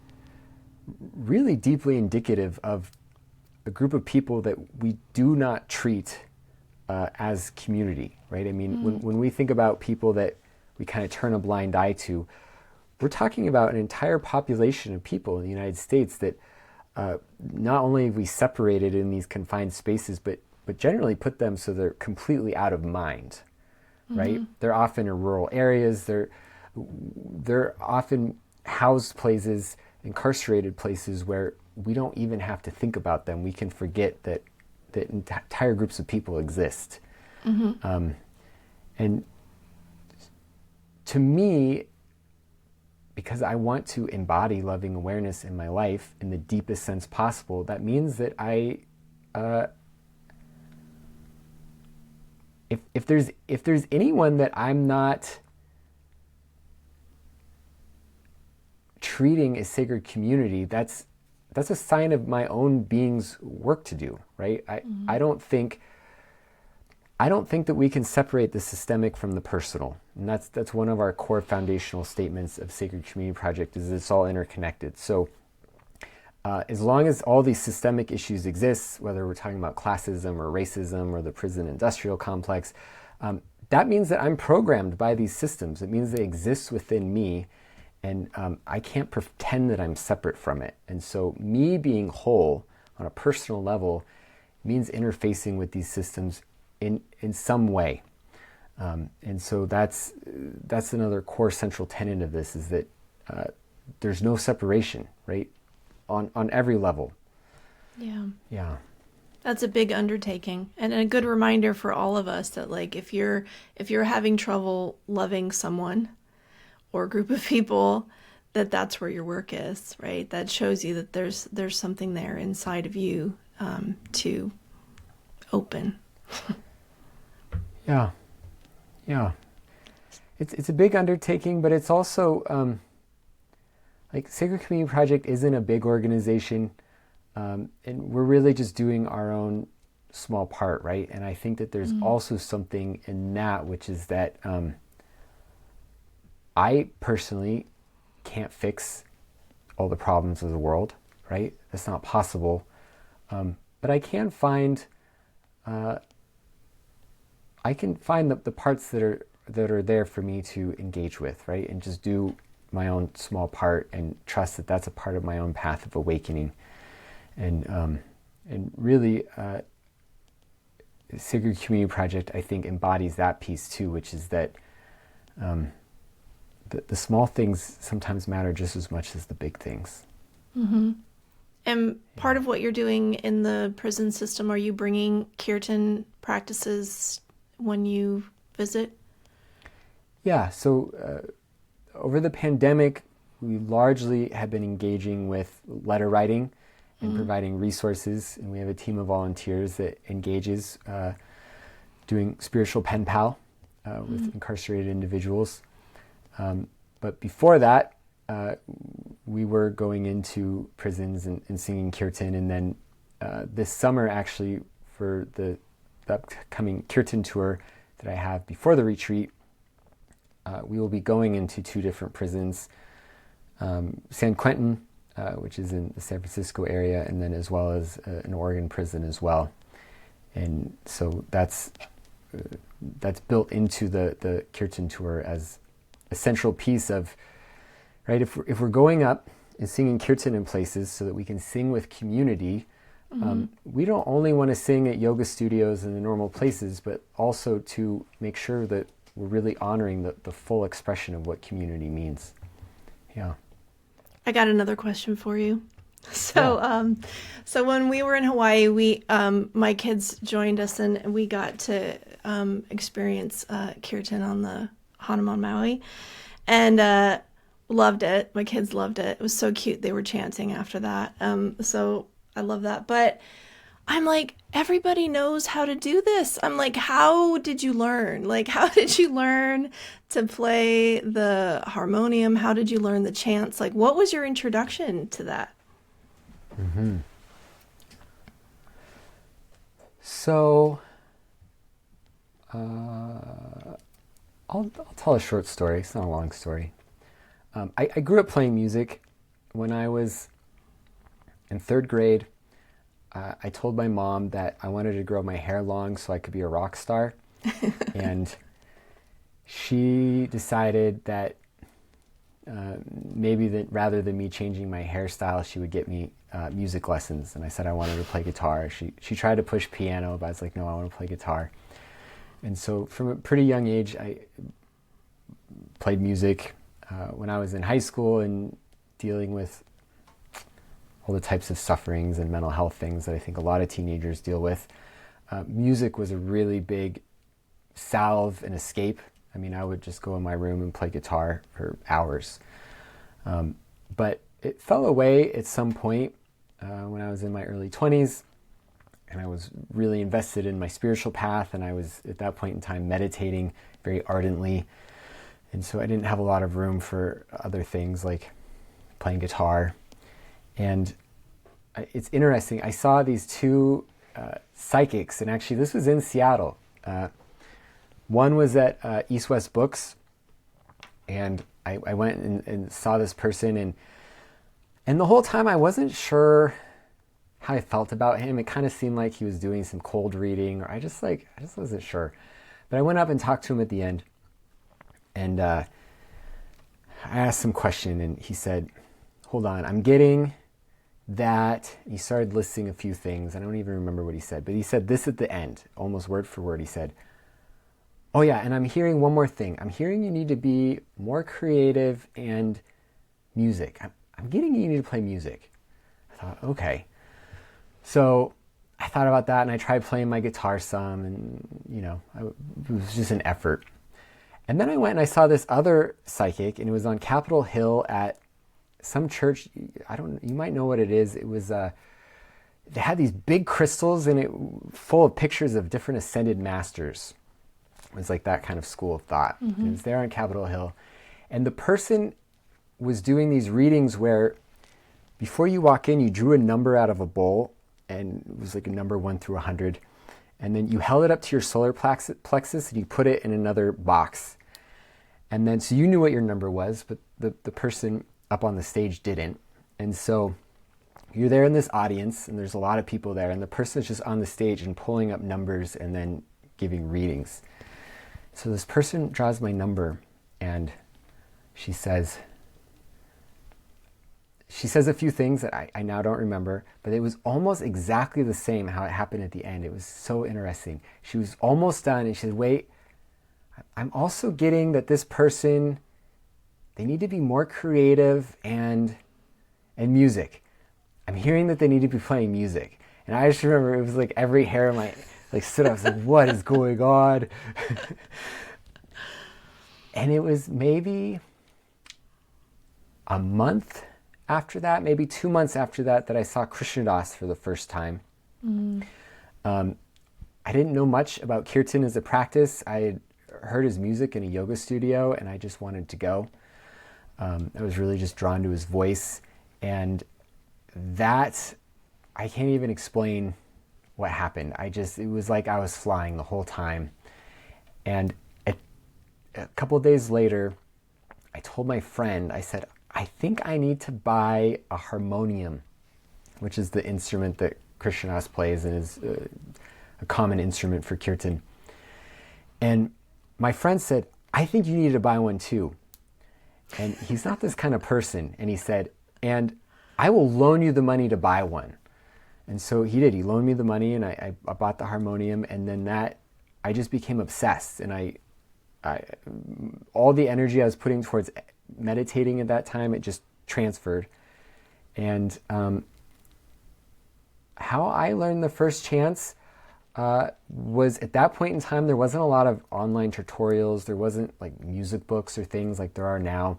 really deeply indicative of a group of people that we do not treat as community, right? I mean, when we think about people that we kind of turn a blind eye to, we're talking about an entire population of people in the United States that not only have we separated in these confined spaces, but generally put them so they're completely out of mind, right? They're often in rural areas. They're often housed places, incarcerated places where we don't even have to think about them. We can forget that entire groups of people exist. And to me, because I want to embody loving awareness in my life in the deepest sense possible, that means that if there's anyone that I'm not treating as sacred community, that's a sign of my own being's work to do, right? I don't think that we can separate the systemic from the personal. And that's one of our core foundational statements of Sacred Community Project, is it's all interconnected. So as long as all these systemic issues exist, whether we're talking about classism or racism or the prison industrial complex, that means that I'm programmed by these systems. It means they exist within me, and I can't pretend that I'm separate from it. And so me being whole on a personal level means interfacing with these systems in some way. And so that's another core central tenet of this, is that there's no separation, right? On every level. Yeah. That's a big undertaking, and a good reminder for all of us that, like, if you're having trouble loving someone or a group of people, that's where your work is, right? That shows you that there's something there inside of you to open. Yeah. It's a big undertaking, but it's also like Sacred Community Project isn't a big organization, and we're really just doing our own small part, right? And I think that there's also something in that, which is that I personally can't fix all the problems of the world, right? That's not possible. But I can find the parts that are there for me to engage with, right? And just do my own small part and trust that that's a part of my own path of awakening. And really, Sacred Community Project, I think, embodies that piece too, which is that the small things sometimes matter just as much as the big things. And part of what you're doing in the prison system, are you bringing kirtan practices when you visit? Yeah, so over the pandemic, we largely have been engaging with letter writing and providing resources, and we have a team of volunteers that engages doing spiritual pen pal with incarcerated individuals. But before that, we were going into prisons and singing kirtan, and then this summer, actually, for the upcoming kirtan tour that I have before the retreat, we will be going into 2 different prisons, San Quentin, which is in the San Francisco area, and then as well as an Oregon prison as well. And so that's built into the kirtan tour as a central piece of, right, if we're going up and singing kirtan in places so that we can sing with community, we don't only want to sing at yoga studios and the normal places, but also to make sure that we're really honoring the full expression of what community means. Yeah. I got another question for you. So, so when we were in Hawaii, my kids joined us and we got to experience kirtan on the Hanuman Maui, and loved it. My kids loved it. It was so cute. They were chanting after that. So I love that. But I'm like, everybody knows how to do this. I'm like, how did you learn? Like, how did you learn to play the harmonium? How did you learn the chants? Like, what was your introduction to that? So, I'll tell a short story. It's not a long story. I grew up playing music. When I was in third grade, I told my mom that I wanted to grow my hair long so I could be a rock star. And she decided that maybe that rather than me changing my hairstyle, she would get me music lessons. And I said I wanted to play guitar. She tried to push piano, but I was like, no, I want to play guitar. And so from a pretty young age, I played music. When I was in high school and dealing with all the types of sufferings and mental health things that I think a lot of teenagers deal with, music was a really big salve and escape. I mean, I would just go in my room and play guitar for hours. But it fell away at some point when I was in my early 20s, and I was really invested in my spiritual path, and I was at that point in time meditating very ardently. And so I didn't have a lot of room for other things like playing guitar. And it's interesting, I saw these two psychics, and actually this was in Seattle. One was at East West Books, and I went and saw this person, and the whole time I wasn't sure how I felt about him. It kind of seemed like he was doing some cold reading, or I just wasn't sure. But I went up and talked to him at the end, and I asked some question, and he said, hold on, I'm getting that. He started listing a few things. I don't even remember what he said, but he said this at the end, almost word for word. He said, oh yeah, and I'm hearing one more thing. I'm hearing you need to be more creative and music. I'm getting you need to play music. I thought, okay. So I thought about that, and I tried playing my guitar some, and it was just an effort. And then I went and I saw this other psychic, and it was on Capitol Hill at some church. You might know what it is. It was, they had these big crystals in it full of pictures of different ascended masters. It was like that kind of school of thought. Mm-hmm. It was there on Capitol Hill. And the person was doing these readings where before you walk in, you drew a number out of a bowl, and it was like a number 1 through 100. And then you held it up to your solar plexus and you put it in another box. And then, so you knew what your number was, but the person up on the stage didn't. And so you're there in this audience, and there's a lot of people there, and the person's just on the stage and pulling up numbers and then giving readings. So this person draws my number, and she says a few things that I now don't remember, but it was almost exactly the same how it happened at the end. It was so interesting. She was almost done, and she said, wait, I'm also getting that this person, they need to be more creative and music. I'm hearing that they need to be playing music. And I just remember it was like every hair on my stood up. I was like, what is going on? And it was maybe a month after that, maybe 2 months after that, that I saw Krishna Das for the first time. Mm. I didn't know much about kirtan as a practice. I had heard his music in a yoga studio, and I just wanted to go. I was really just drawn to his voice, and that, I can't even explain what happened. It was like I was flying the whole time. And a couple of days later, I told my friend, I said, I think I need to buy a harmonium, which is the instrument that Krishna Das plays and is a common instrument for kirtan. And my friend said, I think you need to buy one too. And he's not this kind of person. And he said, and I will loan you the money to buy one. And so he did. He loaned me the money, and I bought the harmonium. And then I just became obsessed. And I all the energy I was putting towards meditating at that time, it just transferred. And how I learned the first chants was at that point in time, there wasn't a lot of online tutorials. There wasn't like music books or things like there are now.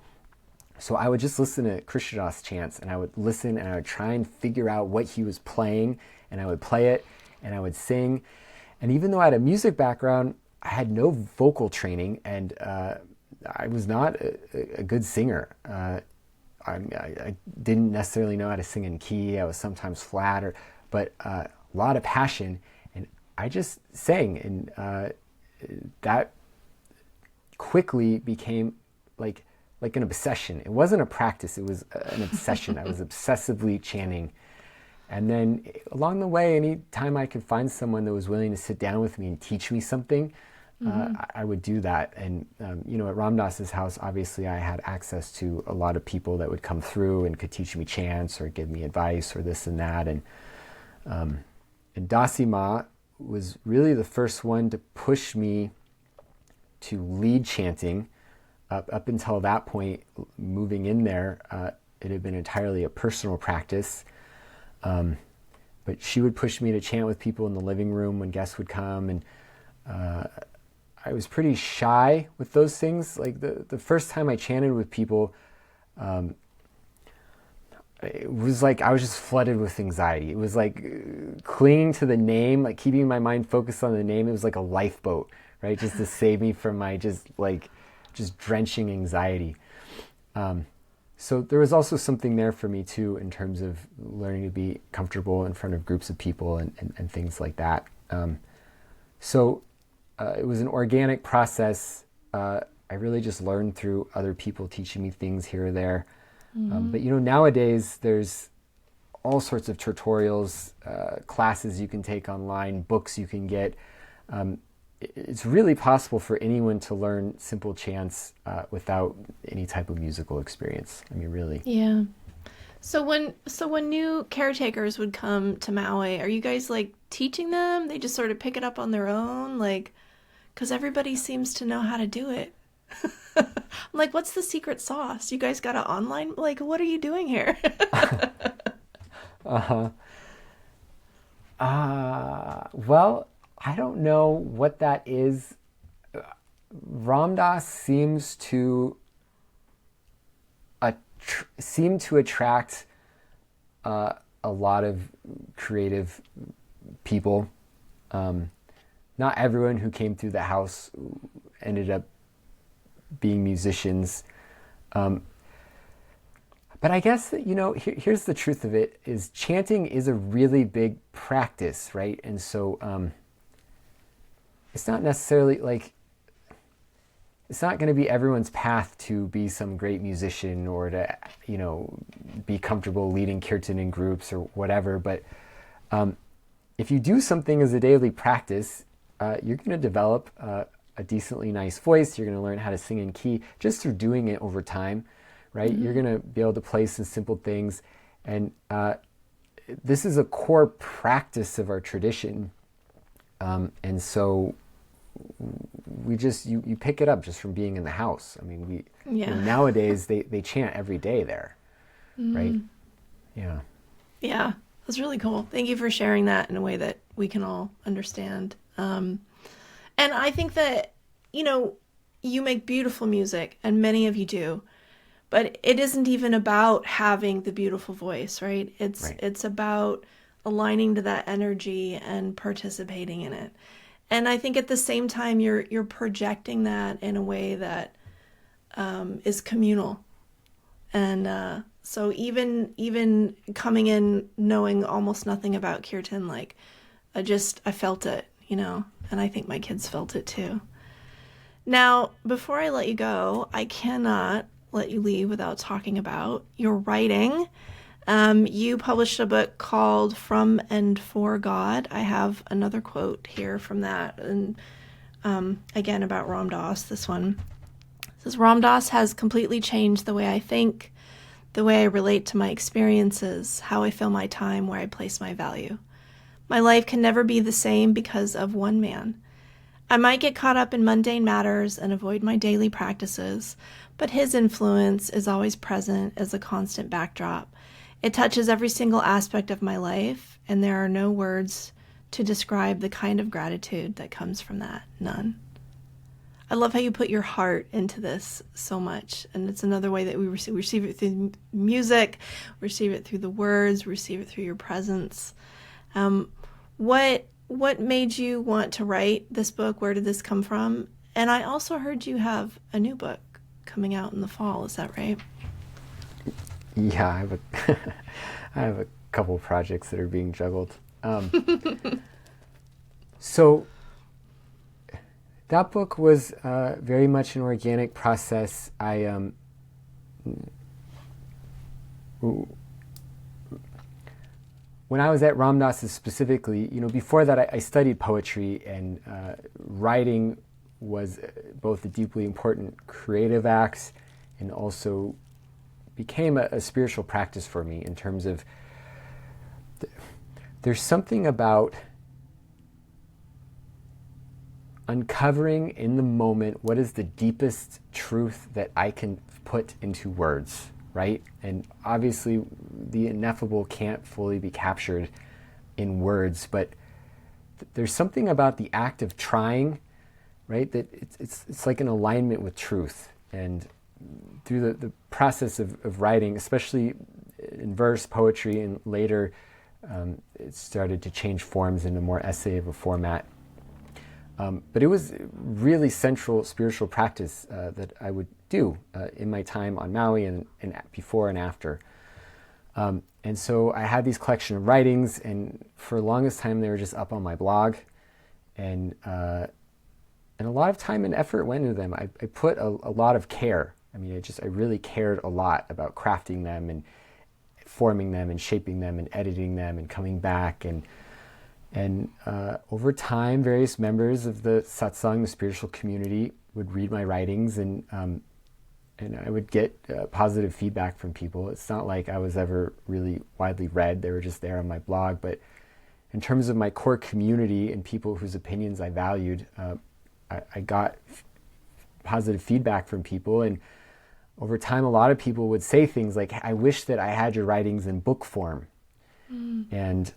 So I would just listen to Krishna Das chants, and I would listen, and I would try and figure out what he was playing, and I would play it, and I would sing. And even though I had a music background, I had no vocal training, and I was not a good singer. I didn't necessarily know how to sing in key. I was sometimes flat, but a lot of passion. And I just sang, and that quickly became like an obsession. It wasn't a practice, it was an obsession. I was obsessively chanting. And then along the way, any time I could find someone that was willing to sit down with me and teach me something, I would do that. And, at Ram Dass's house, obviously I had access to a lot of people that would come through and could teach me chants or give me advice or this and that. And Dasima was really the first one to push me to lead chanting. Up until that point, moving in there, it had been entirely a personal practice. But she would push me to chant with people in the living room when guests would come. And I was pretty shy with those things. Like the first time I chanted with people, it was like I was just flooded with anxiety. It was like clinging to the name, like keeping my mind focused on the name. It was like a lifeboat, right? Just to save me from my just drenching anxiety. So there was also something there for me too, in terms of learning to be comfortable in front of groups of people and things like that. So it was an organic process. I really just learned through other people teaching me things here or there. But nowadays there's all sorts of tutorials, classes you can take online, books you can get. It's really possible for anyone to learn simple chants without any type of musical experience. I mean, really. Yeah. So when new caretakers would come to Maui, are you guys like teaching them? They just sort of pick it up on their own, like, because everybody seems to know how to do it. I'm like, what's the secret sauce? You guys got an online? Like, what are you doing here? Well, I don't know what that is. Ram Dass seems to attract a lot of creative people. Not everyone who came through the house ended up being musicians. But I guess that, here's the truth of it, is chanting is a really big practice, right? And so it's not necessarily like, it's not going to be everyone's path to be some great musician or to, be comfortable leading kirtan in groups or whatever. But if you do something as a daily practice, you're going to develop a decently nice voice. You're going to learn how to sing in key just through doing it over time, right? You're going to be able to play some simple things. And this is a core practice of our tradition. And so we just, you pick it up just from being in the house. I mean, nowadays they chant every day there, right? Yeah. Yeah, that's really cool. Thank you for sharing that in a way that we can all understand. And I think that, you make beautiful music, and many of you do, but it isn't even about having the beautiful voice, right? It's about aligning to that energy and participating in it. And I think at the same time, you're projecting that in a way that is communal. And so even coming in knowing almost nothing about kirtan, like I felt it, and I think my kids felt it too. Now, before I let you go, I cannot let you leave without talking about your writing. You published a book called From and For God. I have another quote here from that, and again about Ram Dass. This one says, Ram Dass has completely changed the way I think, the way I relate to my experiences, how I fill my time, where I place my value. My life can never be the same because of one man. I might get caught up in mundane matters and avoid my daily practices, but his influence is always present as a constant backdrop. It touches every single aspect of my life, and there are no words to describe the kind of gratitude that comes from that. None. I love how you put your heart into this so much, and it's another way that we receive it through music, receive it through the words, receive it through your presence. What made you want to write this book? Where did this come from? And I also heard you have a new book coming out in the fall. Is that right? Yeah, I have a couple projects that are being juggled. So that book was very much an organic process. When I was at Ram Dass's specifically, before that I studied poetry, and writing was both a deeply important creative act and also became a spiritual practice for me in terms of there's something about uncovering in the moment what is the deepest truth that I can put into words, right? And obviously the ineffable can't fully be captured in words, but there's something about the act of trying, right? That it's like an alignment with truth. And through the process of writing, especially in verse, poetry, and later it started to change forms into more essay of a format. But it was really central spiritual practice that I would do in my time on Maui and before and after. And so I had these collection of writings, and for the longest time they were just up on my blog. And a lot of time and effort went into them. I put a lot of care. I mean, I really cared a lot about crafting them and forming them and shaping them and editing them and coming back. And over time, various members of the satsang, the spiritual community, would read my writings, and I would get positive feedback from people. It's not like I was ever really widely read. They were just there on my blog. But in terms of my core community and people whose opinions I valued, I got positive feedback from people. And over time, a lot of people would say things like, I wish that I had your writings in book form. And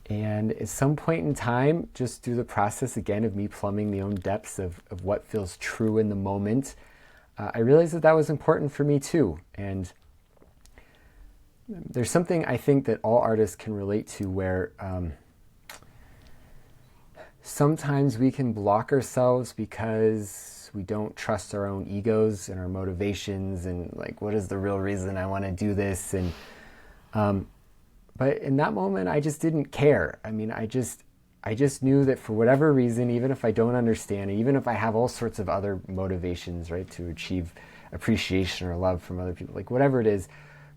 at some point in time, just through the process, again, of me plumbing the own depths of what feels true in the moment, I realized that was important for me too. And there's something I think that all artists can relate to where sometimes we can block ourselves because we don't trust our own egos and our motivations and like, what is the real reason I want to do this? And but in that moment, I just didn't care. I mean, I just knew that for whatever reason, even if I don't understand, even if I have all sorts of other motivations, right, to achieve appreciation or love from other people, like whatever it is,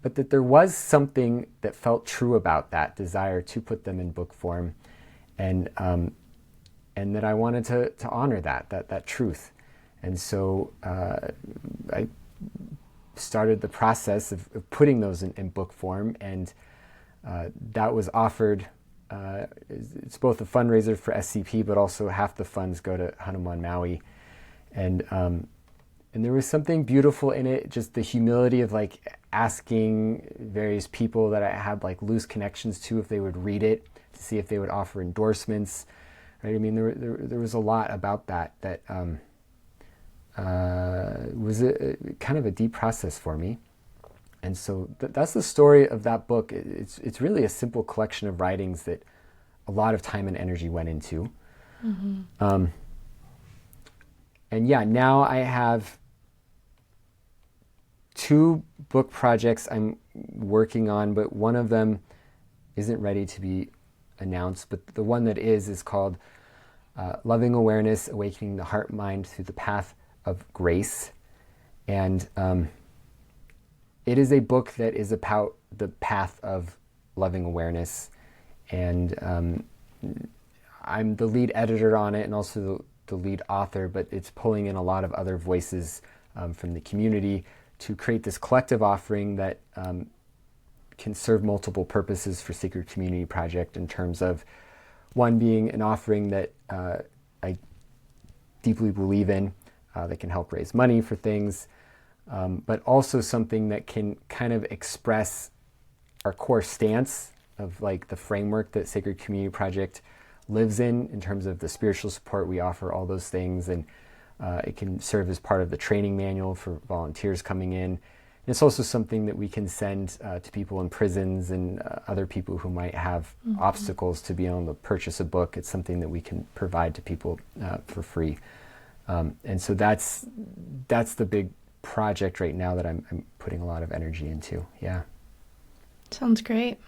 but that there was something that felt true about that desire to put them in book form, and that I wanted to honor that truth. And so I started the process of putting those in book form, and that was offered. It's both a fundraiser for SCP, but also half the funds go to Hanuman Maui, and there was something beautiful in it. Just the humility of like asking various people that I had like loose connections to if they would read it, to see if they would offer endorsements. Right? I mean, there was a lot about that was a kind of a deep process for me. And so that's the story of that book. It's really a simple collection of writings that a lot of time and energy went into. And yeah, now I have 2 book projects I'm working on, but one of them isn't ready to be announced. But the one that is called Loving Awareness, Awakening the Heart Mind Through the Path of Grace. And it is a book that is about the path of loving awareness. And I'm the lead editor on it and also the lead author, but it's pulling in a lot of other voices from the community to create this collective offering that can serve multiple purposes for Sacred Community Project, in terms of one being an offering that I deeply believe in, that can help raise money for things, but also something that can kind of express our core stance of like the framework that Sacred Community Project lives in terms of the spiritual support we offer, all those things. And it can serve as part of the training manual for volunteers coming in. And it's also something that we can send to people in prisons and other people who might have obstacles to be able to purchase a book. It's something that we can provide to people for free. And so that's the big project right now that I'm putting a lot of energy into. Yeah. Sounds great.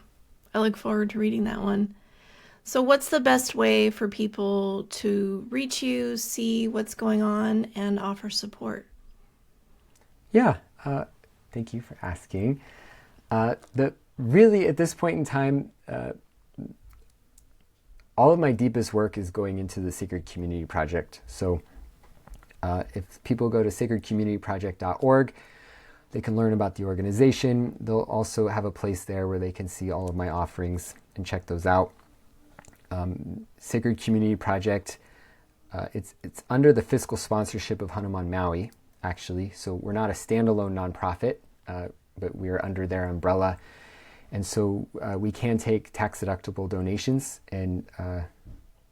I look forward to reading that one. So what's the best way for people to reach you, see what's going on, and offer support? Yeah, thank you for asking. Really, at this point in time, all of my deepest work is going into the Sacred Community Project. So if people go to sacredcommunityproject.org, they can learn about the organization. They'll also have a place there where they can see all of my offerings and check those out. Sacred Community Project, it's under the fiscal sponsorship of Hanuman Maui, actually. So we're not a standalone nonprofit, but we're under their umbrella. And so we can take tax-deductible donations, and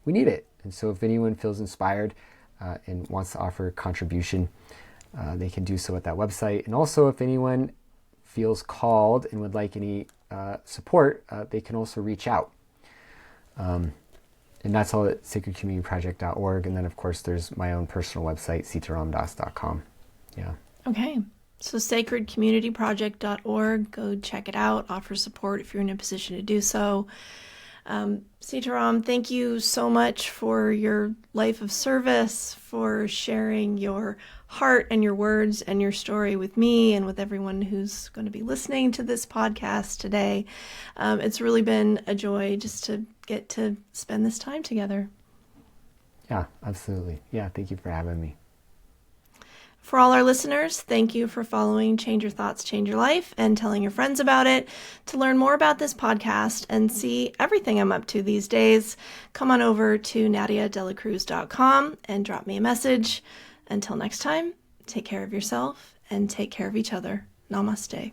we need it. And so if anyone feels inspired and wants to offer a contribution, they can do so at that website. And also, if anyone feels called and would like any support, they can also reach out. And that's all at sacredcommunityproject.org. And then, of course, there's my own personal website, sitaramdas.com. Yeah. Okay. So sacredcommunityproject.org, go check it out, offer support if you're in a position to do so. Sitaram, thank you so much for your life of service, for sharing your heart and your words and your story with me and with everyone who's going to be listening to this podcast today. It's really been a joy just to get to spend this time together. Yeah, absolutely. Yeah, thank you for having me. For all our listeners, thank you for following Change Your Thoughts, Change Your Life and telling your friends about it. To learn more about this podcast and see everything I'm up to these days, come on over to nadiadelacruz.com and drop me a message. Until next time, take care of yourself and take care of each other. Namaste.